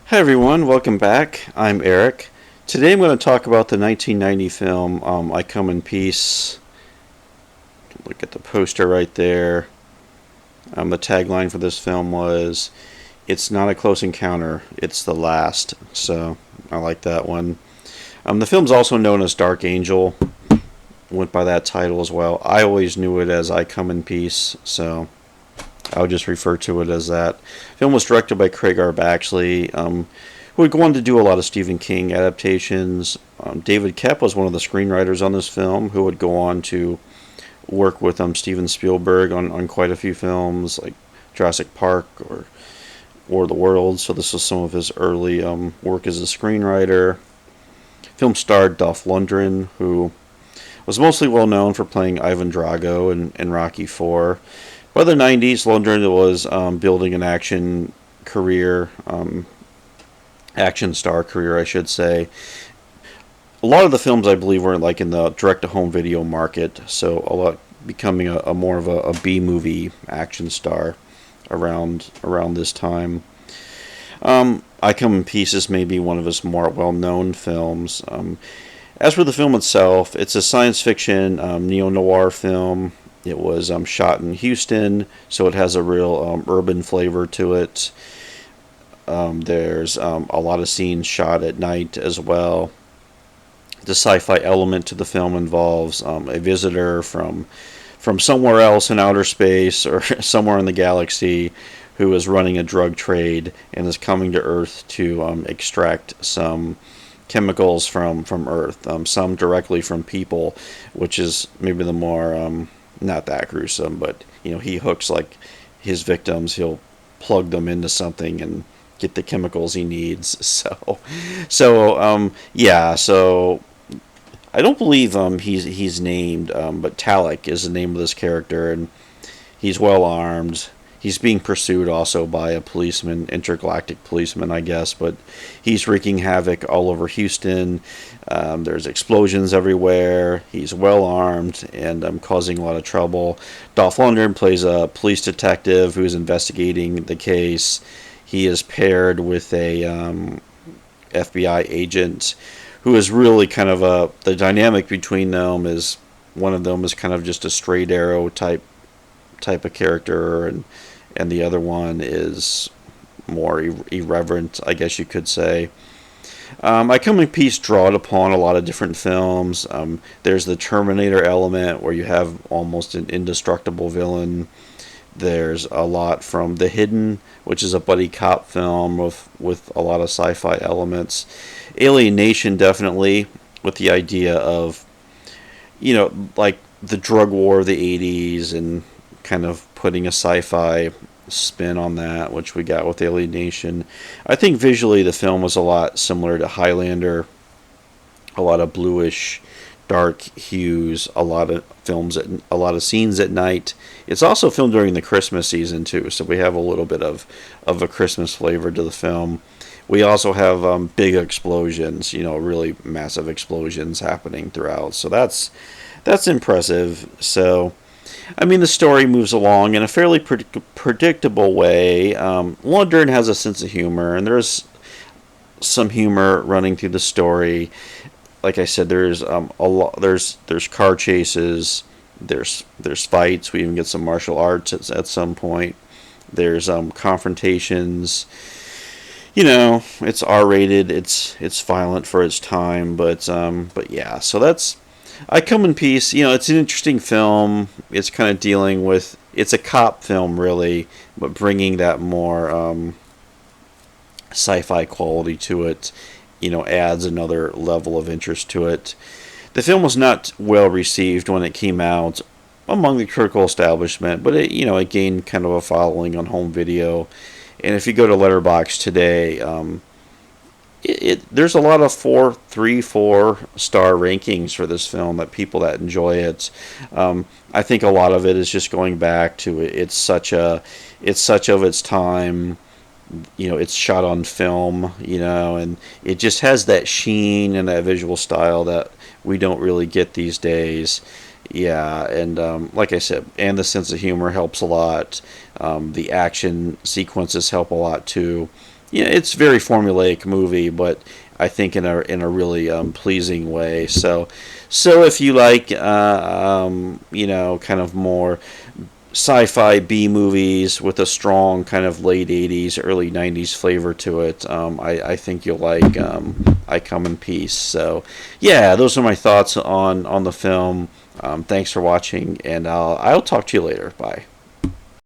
Hi everyone, welcome back. I'm Eric. Today I'm going to talk about the 1990 film I Come in Peace. Look at the poster right there. The tagline for this film was, "It's not a close encounter, it's the last." So I like that one. The film's also known as Dark Angel. Went by that title as well. I always knew it as I Come in Peace, so I would just refer to it as that. The film was directed by Craig R. Baxley, who would go on to do a lot of Stephen King adaptations. David Koepp was one of the screenwriters on this film, who would go on to work with Steven Spielberg on quite a few films, like Jurassic Park or War of the Worlds. So this was some of his early work as a screenwriter. Film starred Dolph Lundgren, who was mostly well known for playing Ivan Drago in Rocky IV. By the 90s, Lundgren was building an action career, action star career, I should say. A lot of the films, I believe, were like in the direct-to-home video market, so a lot becoming a more of a B-movie action star around this time. I Come in Pieces may be one of his more well-known films. As for the film itself, it's a science fiction neo-noir film. It was shot in Houston, so it has a real urban flavor to it. There's a lot of scenes shot at night as well. The sci-fi element to the film involves a visitor from somewhere else in outer space or somewhere in the galaxy who is running a drug trade and is coming to Earth to extract some chemicals from Earth, some directly from people, which is maybe the more not that gruesome, but he hooks like his victims. He'll plug them into something and get the chemicals he needs. So I don't believe he's named, but Talek is the name of this character, and he's well armed. He's being pursued also by a policeman, intergalactic policeman, I guess, but he's wreaking havoc all over Houston. There's explosions everywhere. He's well armed and causing a lot of trouble. Dolph Lundgren plays a police detective who's investigating the case. He is paired with a FBI agent who is really kind of the dynamic between them is one of them is kind of just a straight arrow type of character, and the other one is more irreverent, I guess you could say. I Come in Peace drawed upon a lot of different films. There's the Terminator element where you have almost an indestructible villain. There's a lot from The Hidden, which is a buddy cop film with a lot of sci-fi elements. Alien Nation, definitely, with the idea of, like the drug war of the 80s and kind of putting a sci-fi spin on that, which we got with Alien Nation. I think visually the film was a lot similar to Highlander. A lot of bluish, dark hues, a lot of scenes at night. It's also filmed during the Christmas season too, so we have a little bit of a Christmas flavor to the film. We also have big explosions, really massive explosions happening throughout. So that's impressive. So, I mean, the story moves along in a fairly predictable way. Lundgren has a sense of humor, and there's some humor running through the story. Like I said, there's a lot. There's car chases. There's fights. We even get some martial arts at some point. There's confrontations. It's R-rated. It's violent for its time, but yeah. So that's I Come in Peace. It's an interesting film. It's kind of dealing with. It's a cop film, really, but bringing that more sci-fi quality to it. Adds another level of interest to it. The film was not well received when it came out among the critical establishment, but it gained kind of a following on home video. And if you go to Letterboxd today, there's a lot of 4 star rankings for this film that people that enjoy it. I think a lot of it is just going back to it's such of its time. It's shot on film, and it just has that sheen and that visual style that we don't really get these days. Yeah, and like I said, and the sense of humor helps a lot. The action sequences help a lot too. Yeah, it's a very formulaic movie, but I think in a really pleasing way. So if you like, kind of more sci-fi B movies with a strong kind of late '80s, early '90s flavor to it, I think you'll like I Come in Peace. So yeah, those are my thoughts on the film. Thanks for watching, and I'll talk to you later. Bye.